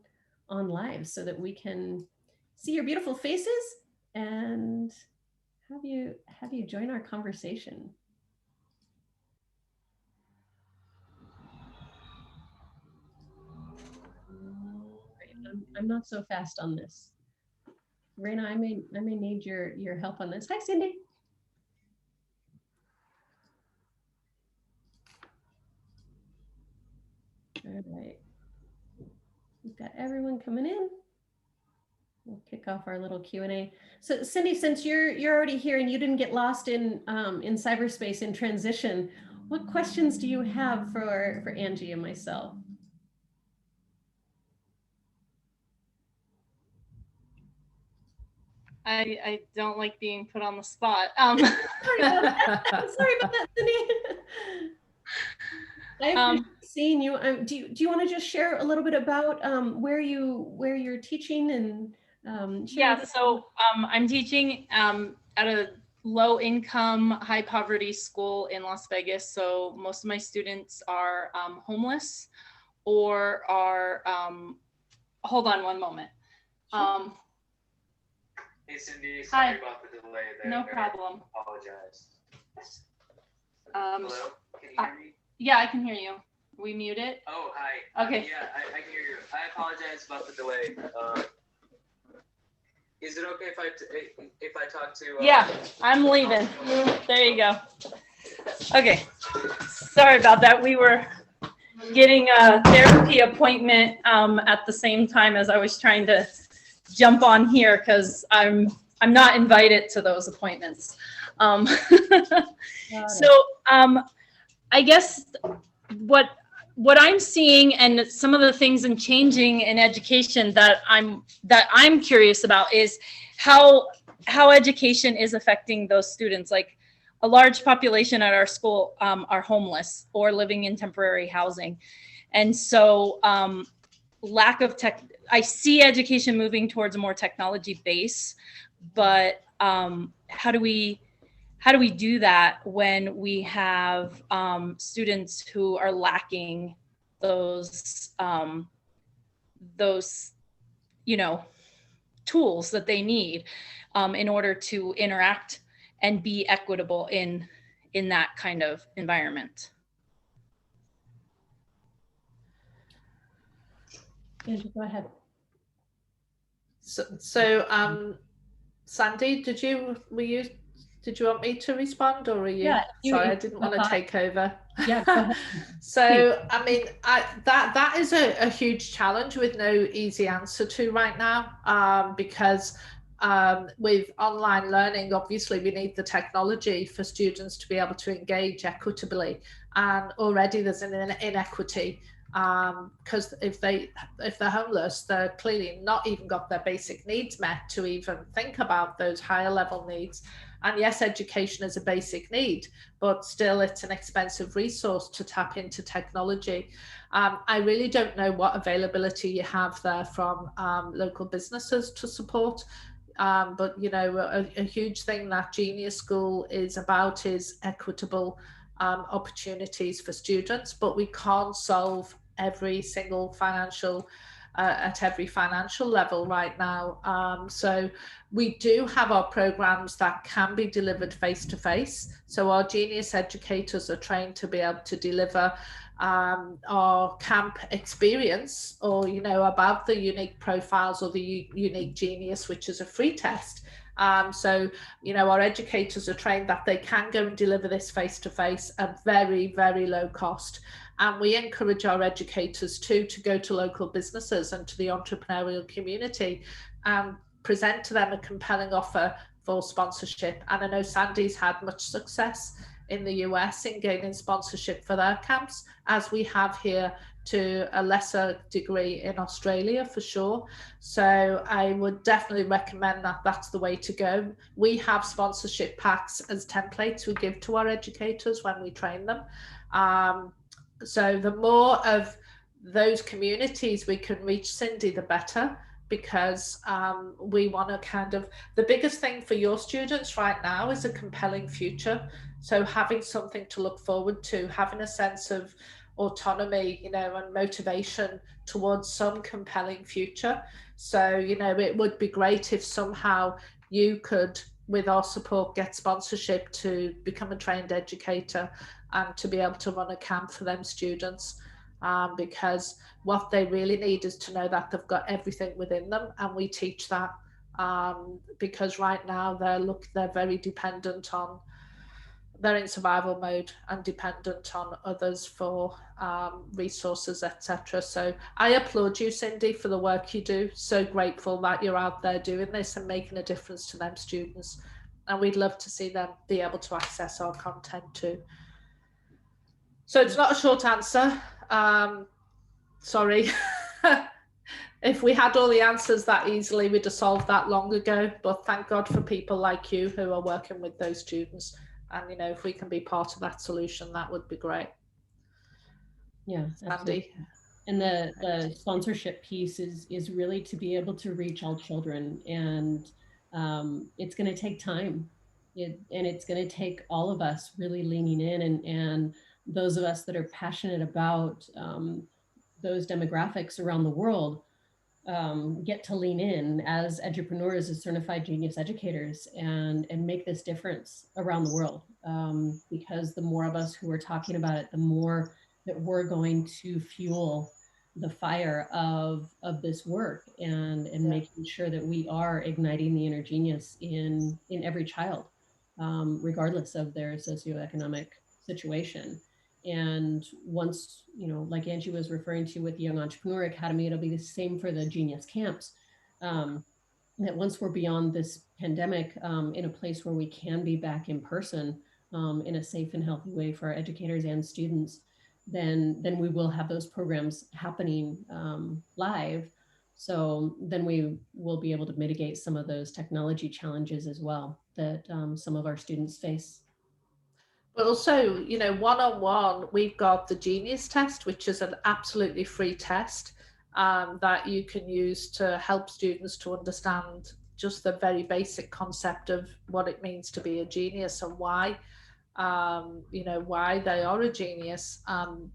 live so that we can see your beautiful faces and have you join our conversation. Great. I'm not so fast on this. Raina, I may need your help on this. Hi, Cindy. All right. We've got everyone coming in. We'll kick off our little Q&A. So Cindy, since you're already here and you didn't get lost in cyberspace in transition, what questions do you have for Angie and myself? I don't like being put on the spot. Sorry about that, Cindy. I appreciate seeing you. Do you want to just share a little bit about where you're teaching and yeah, so I'm teaching at a low income, high poverty school in Las Vegas. So most of my students are homeless or are, hold on one moment. Sure. Hey Cindy, sorry Hi. about the delay there. No problem. Apologize. Hello, can you hear me? Yeah, I can hear you. We mute it? Oh, hi. Okay. Yeah, I can hear you. I apologize about the delay. Is it okay if I talk to? Yeah, I'm leaving. There you go. Okay. Sorry about that. We were getting a therapy appointment at the same time as I was trying to jump on here because I'm not invited to those appointments. So I guess what I'm seeing and some of the things and changing in education that I'm curious about is how education is affecting those students. Like a large population at our school are homeless or living in temporary housing. And so lack of tech, I see education moving towards a more technology base, but how do we do that when we have students who are lacking those tools that they need in order to interact and be equitable in that kind of environment? Angie, go ahead. So Sandy, did you want me to respond, or are you? Yeah, Sorry, I didn't want to take over. Yeah, go ahead. So, I mean, that is a huge challenge with no easy answer to right now, because with online learning, obviously we need the technology for students to be able to engage equitably, and already there's an inequity because if they're homeless, they're clearly not even got their basic needs met to even think about those higher level needs. And yes, education is a basic need, but still it's an expensive resource to tap into technology. I really don't know what availability you have there from local businesses to support. But you know, a huge thing that Genius School is about is equitable opportunities for students, but we can't solve every single financial at every financial level right now. So we do have our programs that can be delivered face to face. So our Genius educators are trained to be able to deliver our camp experience, or you know, about the unique profiles or the unique genius, which is a free test. So you know, our educators are trained that they can go and deliver this face to face at very, very low cost. And we encourage our educators to go to local businesses and to the entrepreneurial community and present to them a compelling offer for sponsorship. And I know Sandy's had much success in the US in gaining sponsorship for their camps, as we have here to a lesser degree in Australia for sure. So I would definitely recommend that that's the way to go. We have sponsorship packs as templates we give to our educators when we train them. So the more of those communities we can reach, Cindy, the better, because we want to kind of, the biggest thing for your students right now is a compelling future. So having something to look forward to, having a sense of autonomy, you know, and motivation towards some compelling future. So, you know, it would be great if somehow you could, with our support, get sponsorship to become a trained educator and to be able to run a camp for them students, because what they really need is to know that they've got everything within them, and we teach that, because right now they're very dependent on, they're in survival mode and dependent on others for resources, etc. So I applaud you, Cindy, for the work you do. So grateful that you're out there doing this and making a difference to them students, and we'd love to see them be able to access our content too. So it's not a short answer. Sorry. If we had all the answers that easily, we'd have solved that long ago. But thank God for people like you who are working with those students. And, you know, if we can be part of that solution, that would be great. Yeah, absolutely. And the sponsorship piece is really to be able to reach all children. And it's going to take time. And it's going to take all of us really leaning in, and those of us that are passionate about those demographics around the world get to lean in as edupreneurs, as certified genius educators, and make this difference around the world. Because the more of us who are talking about it, the more that we're going to fuel the fire of this work, and making sure that we are igniting the inner genius in every child, regardless of their socioeconomic situation. And once, like Angie was referring to with the Young Entrepreneur Academy, it'll be the same for the Genius Camps. That once we're beyond this pandemic, in a place where we can be back in person, in a safe and healthy way for our educators and students, then we will have those programs happening live. So then we will be able to mitigate some of those technology challenges as well that some of our students face. But also, one-on-one, we've got the Genius test, which is an absolutely free test that you can use to help students to understand just the very basic concept of what it means to be a genius and why, why they are a genius.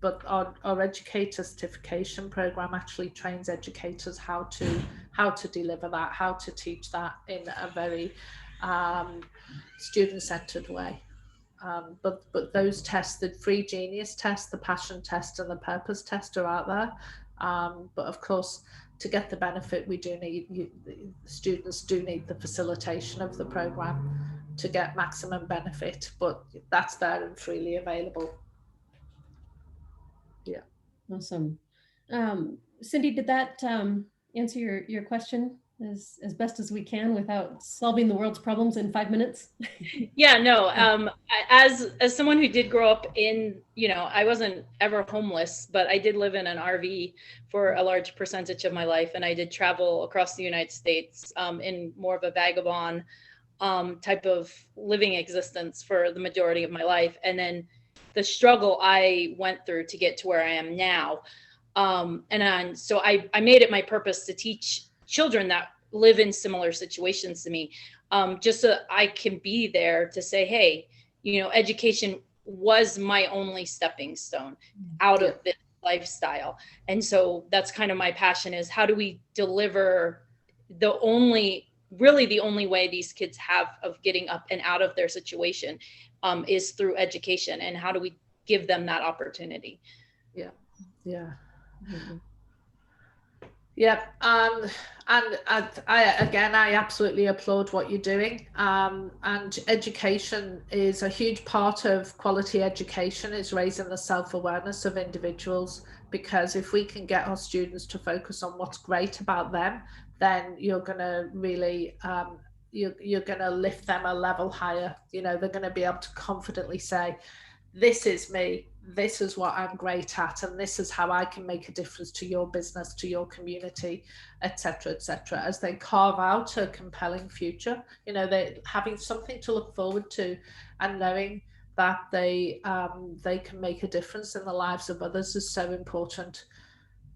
But our educator certification program actually trains educators how to deliver that, how to teach that in a very student-centered way. But those tests, the free Genius test, the passion test, and the purpose test are out there. But of course, to get the benefit, we do need, students do need the facilitation of the program to get maximum benefit, but that's there and freely available. Yeah. Awesome. Cindy, did that answer your question as best as we can without solving the world's problems in 5 minutes? Yeah, no. As someone who did grow up in, I wasn't ever homeless, but I did live in an RV for a large percentage of my life, and I did travel across the United States in more of a vagabond type of living existence for the majority of my life, and then the struggle I went through to get to where I am now. So I made it my purpose to teach children that live in similar situations to me, just so I can be there to say, hey, education was my only stepping stone out of this lifestyle. And so that's kind of my passion, is how do we deliver the only way these kids have of getting up and out of their situation is through education, and how do we give them that opportunity? Yeah. Mm-hmm. Yeah, and I absolutely applaud what you're doing. And education is a huge part of quality education, is raising the self-awareness of individuals, because if we can get our students to focus on what's great about them, then you're going to really, you're going to lift them a level higher. They're going to be able to confidently say, this is me, this is what I'm great at, and this is how I can make a difference to your business, to your community, etc., as they carve out a compelling future. They're having something to look forward to, and knowing that they can make a difference in the lives of others is so important.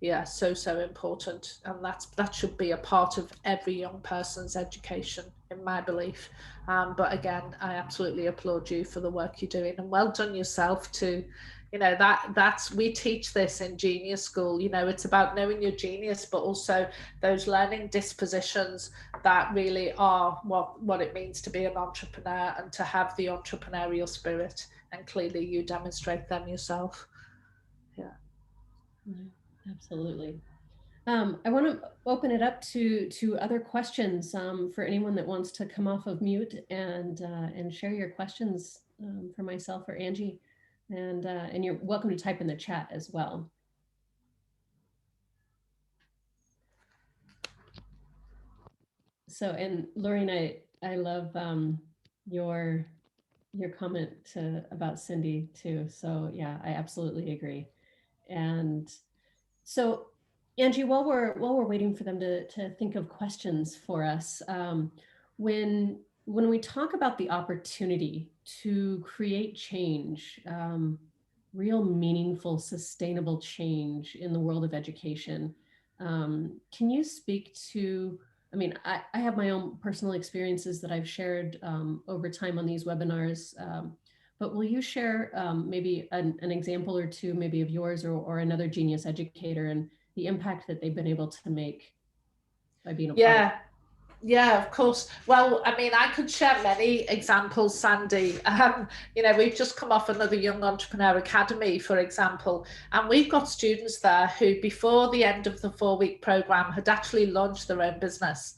Yeah, so important. And that should be a part of every young person's education, in my belief. But again, I absolutely applaud you for the work you're doing, and well done yourself too. That's we teach this in Genius School. It's about knowing your genius, but also those learning dispositions that really are what it means to be an entrepreneur and to have the entrepreneurial spirit. And clearly you demonstrate them yourself. Yeah. Absolutely. I want to open it up to other questions for anyone that wants to come off of mute and share your questions for myself or Angie, and you're welcome to type in the chat as well. So, and Lorraine, I love your comment about Cindy too. So yeah, I absolutely agree. And so, Angie, while we're waiting for them to think of questions for us, when we talk about the opportunity to create change, real meaningful, sustainable change in the world of education, can you speak to? I mean, I have my own personal experiences that I've shared over time on these webinars. But will you share maybe an example or two, maybe of yours or another Genius educator, and the impact that they've been able to make by being a part of it? Yeah, of course. Well, I mean, I could share many examples, Sandy. We've just come off another Young Entrepreneur Academy, for example, and we've got students there who, before the end of the 4-week program, had actually launched their own business.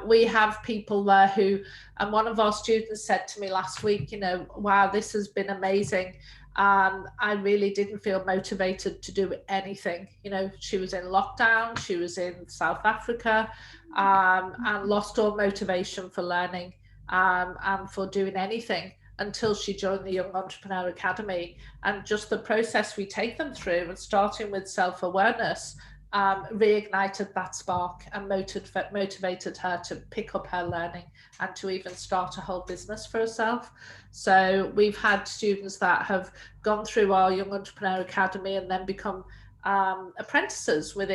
We have people there who, and one of our students said to me last week, wow, this has been amazing. I really didn't feel motivated to do anything. You know, she was in lockdown, she was in South Africa, and lost all motivation for learning and for doing anything until she joined the Young Entrepreneur Academy. And just the process we take them through, and starting with self-awareness, reignited that spark and motivated her to pick up her learning and to even start a whole business for herself. So we've had students that have gone through our Young Entrepreneur Academy and then become apprentices with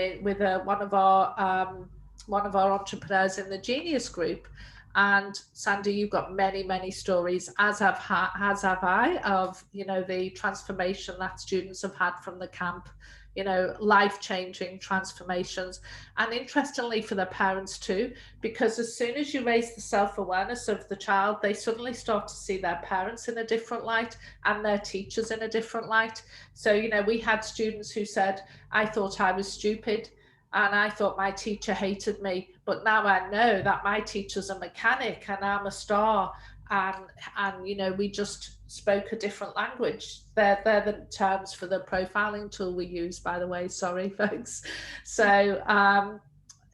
one of our entrepreneurs in the Genius Group. And Sandy, you've got many stories, as have I, of, you know, the transformation that students have had from the camp, you know, life-changing transformations. And interestingly for the parents too, because as soon as you raise the self-awareness of the child, they suddenly start to see their parents in a different light and their teachers in a different light. So, you know, we had students who said, I thought I was stupid and I thought my teacher hated me, but now I know that my teacher's a mechanic and I'm a star. And you know, we just spoke a different language. They're the terms for the profiling tool we use, by the way. Sorry, folks. So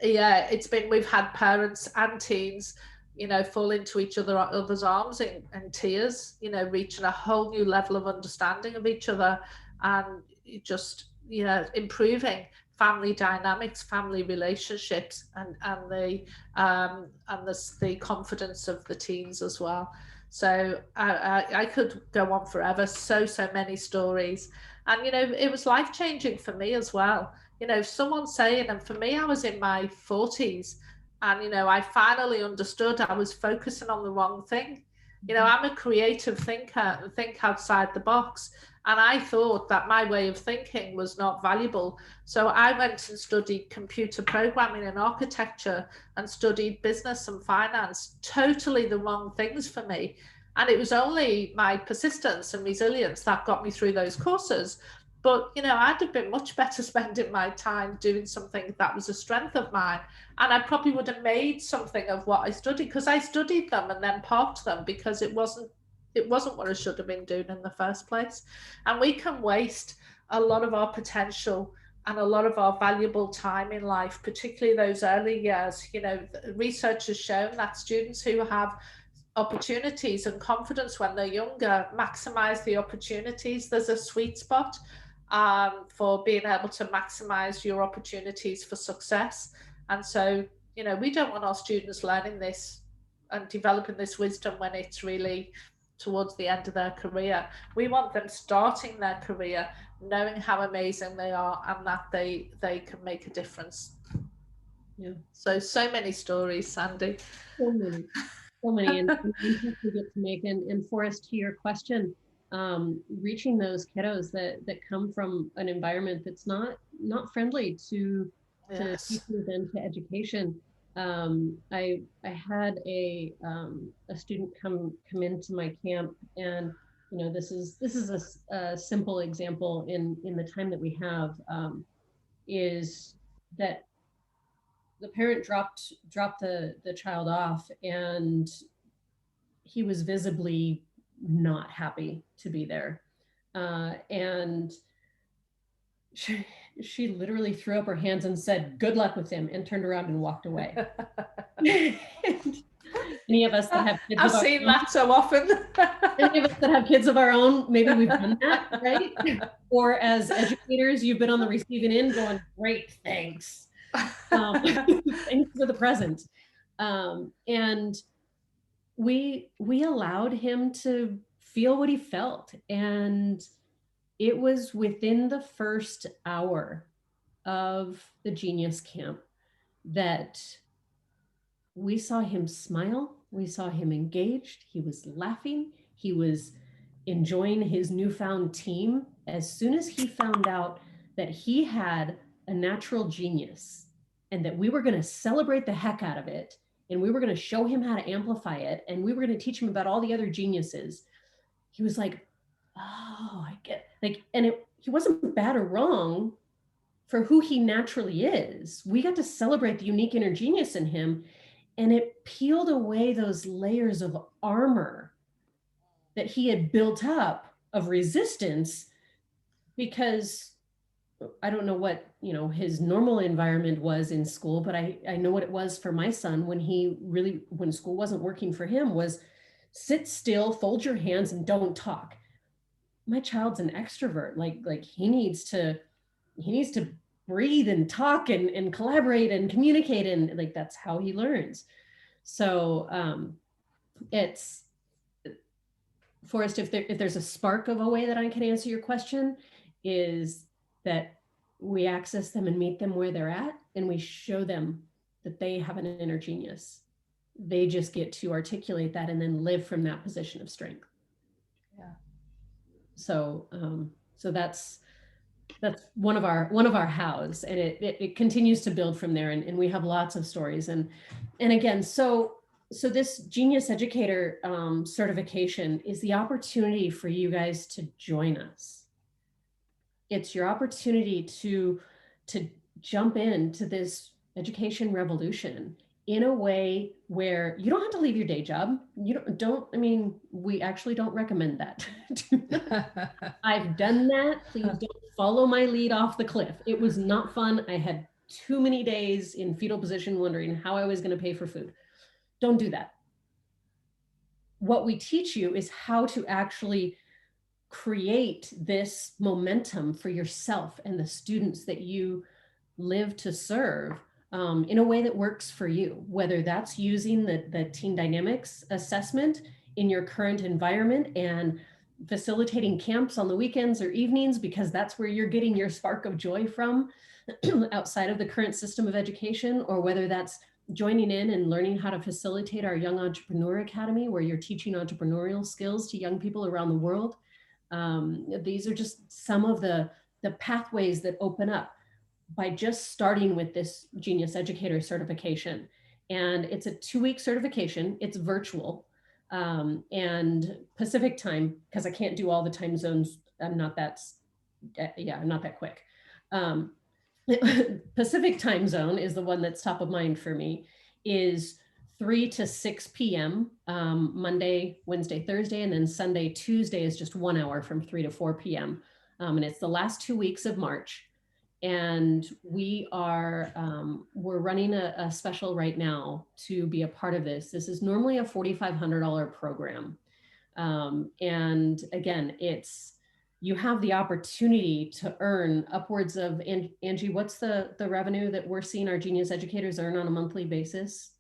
yeah, we've had parents and teens, you know, fall into each other's arms in tears, you know, reaching a whole new level of understanding of each other, and just, you know, improving family dynamics, family relationships, and the confidence of the teens as well. So I could go on forever. So many stories. And, you know, it was life-changing for me as well. You know, someone saying, and for me, I was in my 40s, and, you know, I finally understood I was focusing on the wrong thing. You know, I'm a creative thinker and think outside the box. And I thought that my way of thinking was not valuable. So I went and studied computer programming and architecture and studied business and finance, totally the wrong things for me. And it was only my persistence and resilience that got me through those courses. But, you know, I'd have been much better spending my time doing something that was a strength of mine. And I probably would have made something of what I studied, because I studied them and then parked them because it wasn't what I should have been doing in the first place. And we can waste a lot of our potential and a lot of our valuable time in life, particularly those early years. You know, research has shown that students who have opportunities and confidence when they're younger maximize the opportunities. There's a sweet spot for being able to maximize your opportunities for success. And so, you know, we don't want our students learning this and developing this wisdom when it's really towards the end of their career. We want them starting their career knowing how amazing they are and that they can make a difference. Yeah. So many stories, Sandy. So many, and we get to make. And Forrest, to your question, reaching those kiddos that come from an environment that's not friendly to teachers and to education. I had a student come into my camp, and, you know, this is a simple example in the time that we have, is that the parent dropped the child off, and he was visibly not happy to be there. And she literally threw up her hands and said, "Good luck with him," and turned around and walked away. Any of us that have kids, I've seen that so often. Any of us that have kids of our own, maybe we've done that, right? Or as educators, you've been on the receiving end going, "Great, thanks. Thanks for the present." And we allowed him to feel what he felt. And it was within the first hour of the Genius Camp that we saw him smile. We saw him engaged. He was laughing. He was enjoying his newfound team. As soon as he found out that he had a natural genius and that we were going to celebrate the heck out of it, and we were going to show him how to amplify it, and we were going to teach him about all the other geniuses, he was like, "Oh, I get," like, and he wasn't bad or wrong for who he naturally is. We got to celebrate the unique inner genius in him, and it peeled away those layers of armor that he had built up resistance, because I don't know what, his normal environment was in school, but I know what it was for my son when school wasn't working for him, was sit still, fold your hands, and don't talk. My child's an extrovert. Like he needs to breathe and talk and collaborate and communicate, and like that's how he learns. So it's, Forrest, if there's a spark of a way that I can answer your question, is that we access them and meet them where they're at, and we show them that they have an inner genius. They just get to articulate that and then live from that position of strength. Yeah. So that's one of our hows, and it continues to build from there, and we have lots of stories, and again, so this Genius Educator certification is the opportunity for you guys to join us. It's your opportunity to jump into this education revolution in a way where you don't have to leave your day job. You I mean, we actually don't recommend that. I've done that. Please don't follow my lead off the cliff. It was not fun. I had too many days in fetal position wondering how I was going to pay for food. Don't do that. What we teach you is how to actually create this momentum for yourself and the students that you live to serve in a way that works for you, whether that's using the Teen Dynamics assessment in your current environment and facilitating camps on the weekends or evenings, because that's where you're getting your spark of joy from outside of the current system of education, or whether that's joining in and learning how to facilitate our Young Entrepreneur Academy, where you're teaching entrepreneurial skills to young people around the world. These are just some of the pathways that open up by just starting with this Genius Educator certification. And it's a 2-week certification. It's virtual and Pacific time, because I can't do all the time zones. I'm not that quick. Pacific time zone is the one that's top of mind for me, is 3 to 6 p.m. Monday, Wednesday, Thursday, and then Sunday, Tuesday is just 1 hour from 3 to 4 p.m. And it's the last 2 weeks of March. And we are, we're running a special right now to be a part of this. This is normally a $4,500 program. And again, you have the opportunity to earn upwards of, Angie, what's the revenue that we're seeing our Genius Educators earn on a monthly basis?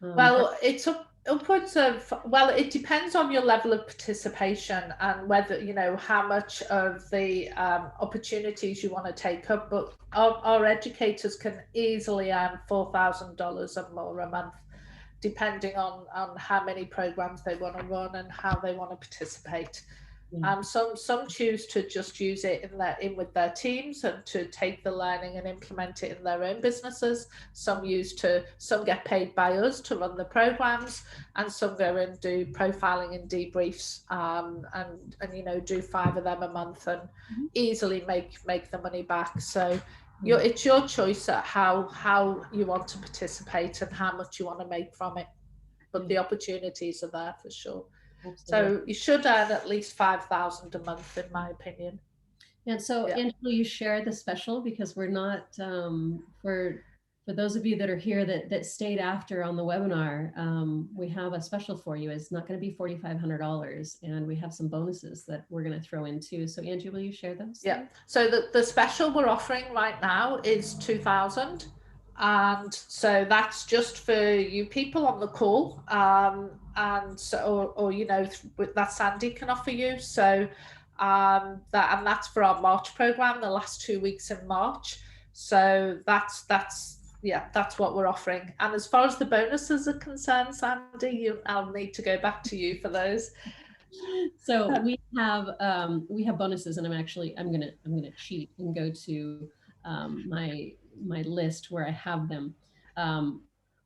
Well, it's upwards of, well, it depends on your level of participation and whether, how much of the opportunities you want to take up. But our educators can easily earn $4,000 or more a month, depending on how many programs they want to run and how they want to participate. Some choose to just use it in with their teams and to take the learning and implement it in their own businesses. Some get paid by us to run the programs, and some go and do profiling and debriefs and do 5 of them a month and easily make the money back. So it's your choice at how you want to participate and how much you want to make from it, but the opportunities are there for sure. So you should earn at least $5,000 a month, in my opinion. And so, Angela, you share the special, because we're not, for those of you that are here that stayed after on the webinar, we have a special for you. It's not going to be $4,500, and we have some bonuses that we're going to throw in too. So Angie, will you share those? Yeah. So the special we're offering right now is $2,000. And so that's just for you people on the call, and so, or that Sandy can offer you. So that's for our March program, the last 2 weeks in March. So that's what we're offering. And as far as the bonuses are concerned, Sandy, I'll need to go back to you for those. So we have bonuses, and I'm gonna cheat and go to my list where I have them.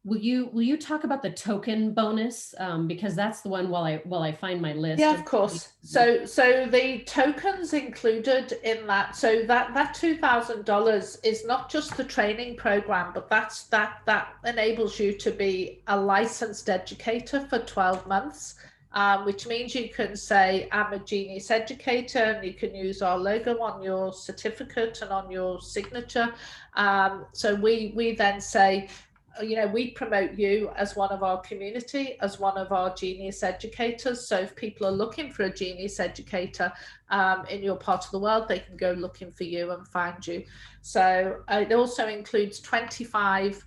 Will you talk about the token bonus, because that's the one while I find my list? Yeah, of course. So the tokens included in that, so that $2,000 is not just the training program, but that enables you to be a licensed educator for 12 months. which means you can say, I'm a Genius Educator, and you can use our logo on your certificate and on your signature. So we then say, you know, we promote you as one of our community, as one of our Genius Educators. So if people are looking for a Genius Educator in your part of the world, they can go looking for you and find you. So it also includes 25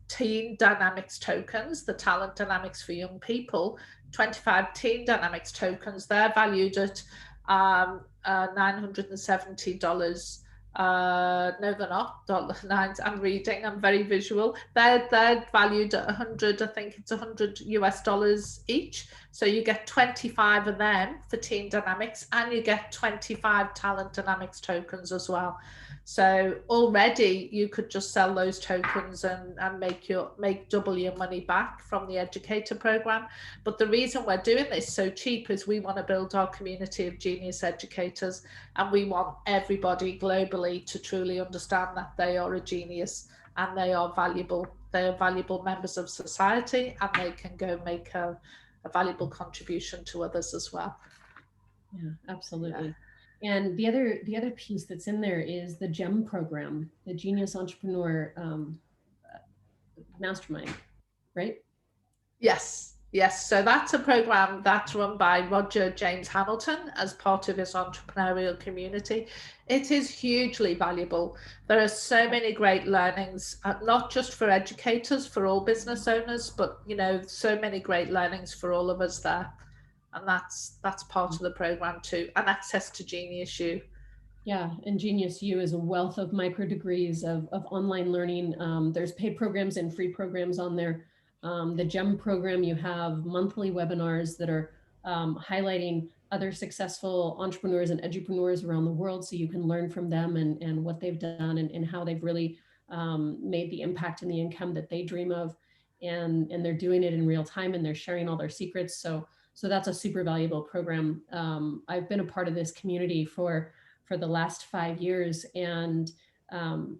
Teen Dynamics tokens, the talent dynamics for young people, 25 Teen Dynamics tokens. They're valued at $970. No, they're not. I'm reading. I'm very visual. They're valued at 100. I think it's $100 each. So you get 25 of them for Teen Dynamics, and you get 25 Talent Dynamics tokens as well. So already you could just sell those tokens and make double your money back from the Educator program. But the reason we're doing this so cheap is we want to build our community of Genius Educators, and we want everybody globally to truly understand that they are a genius and they are valuable. They are valuable members of society, and they can go make a valuable contribution to others as well. Yeah, absolutely. Yeah. And the other piece that's in there is the GEM program, the Genius Entrepreneur Mastermind, right? Yes. So that's a program that's run by Roger James Hamilton as part of his entrepreneurial community. It is hugely valuable. There are so many great learnings, not just for educators, for all business owners, but you know, so many great learnings for all of us there. And that's part of the program too, and access to Genius U. Yeah, and Genius U is a wealth of micro degrees of online learning. There's paid programs and free programs on there. The GEM program, you have monthly webinars that are highlighting other successful entrepreneurs and edupreneurs around the world, so you can learn from them and what they've done and how they've really made the impact and the income that they dream of. And they're doing it in real time, and they're sharing all their secrets. So that's a super valuable program. I've been a part of this community for the last 5 years, and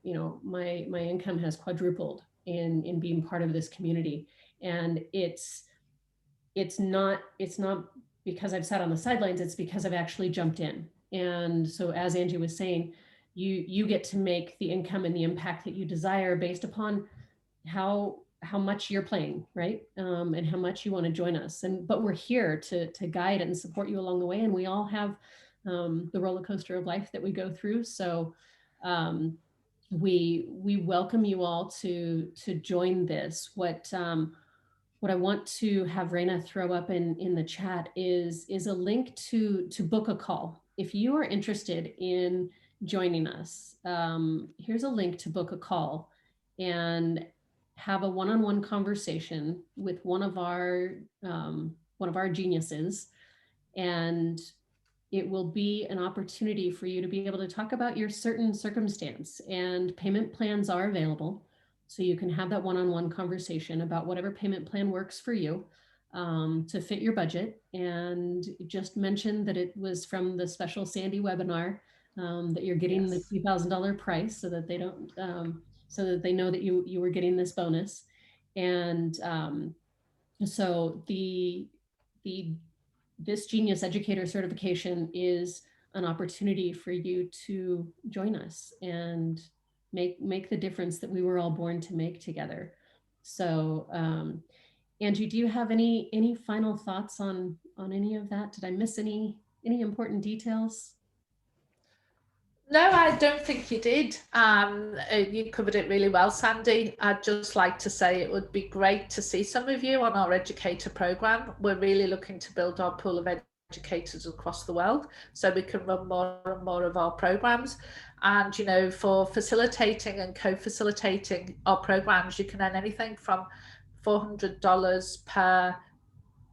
you know, my income has quadrupled in being part of this community. And it's not because I've sat on the sidelines, it's because I've actually jumped in. And so as Angie was saying, you get to make the income and the impact that you desire based upon how much you're playing, right? And how much you want to join us. But we're here to guide and support you along the way. And we all have the roller coaster of life that we go through. So we welcome you all to join this. What I want to have Raina throw up in the chat is a link to book a call. If you are interested in joining us, here's a link to book a call and have a one-on-one conversation with one of our geniuses, and it will be an opportunity for you to be able to talk about your certain circumstance, and payment plans are available. So you can have that one-on-one conversation about whatever payment plan works for you to fit your budget. And just mention that it was from the special Sandy webinar, that you're getting the $2,000 price, so that they don't, so that they know that you were getting this bonus. And so this Genius Educator certification is an opportunity for you to join us and make the difference that we were all born to make together. So Angie, do you have any final thoughts on any of that? Did I miss any important details? No, I don't think you did. You covered it really well, Sandy. I'd just like to say it would be great to see some of you on our Educator program. We're really looking to build our pool of educators across the world, so we can run more and more of our programs. And, you know, for facilitating and co-facilitating our programs, you can earn anything from $400 per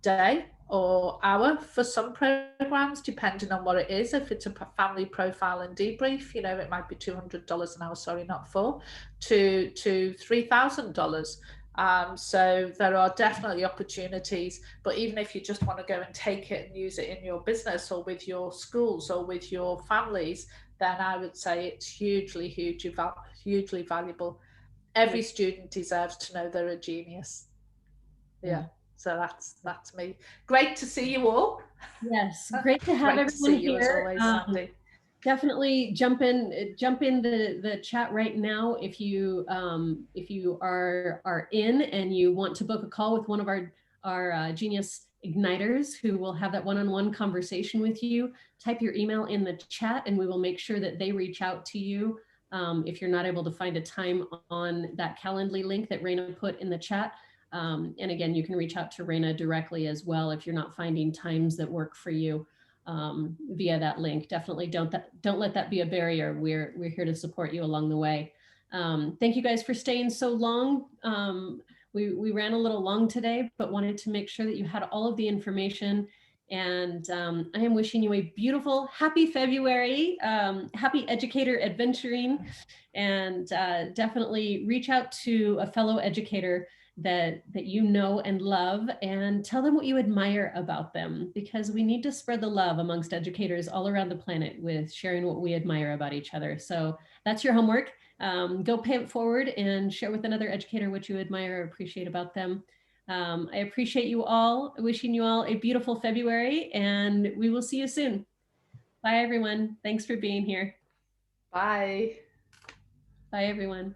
day or hour for some programs, depending on what it is. If it's a family profile and debrief, you know, it might be $200 an hour, sorry, not $400, to $3,000. So there are definitely opportunities, but even if you just want to go and take it and use it in your business or with your schools or with your families, then I would say it's hugely valuable. Every student deserves to know they're a genius. Yeah. So that's me. Great to see you all. Yes, great to have Great to see everyone you as here. always, Sandy. Definitely jump in the chat right now if you are in and you want to book a call with one of our Genius Igniters who will have that one-on-one conversation with you. Type your email in the chat and we will make sure that they reach out to you. If you're not able to find a time on that Calendly link that Raina put in the chat. And again, you can reach out to Raina directly as well if you're not finding times that work for you. Via that link. Definitely don't let that be a barrier. We're here to support you along the way. Thank you guys for staying so long. We ran a little long today, but wanted to make sure that you had all of the information. And I am wishing you a beautiful, happy February, happy educator adventuring, and definitely reach out to a fellow educator that you know and love, and tell them what you admire about them, because we need to spread the love amongst educators all around the planet with sharing what we admire about each other. So that's your homework. Go pay it forward and share with another educator what you admire or appreciate about them. I appreciate you all, wishing you all a beautiful February, and we will see you soon. Bye everyone. Thanks for being here. Bye. Bye everyone.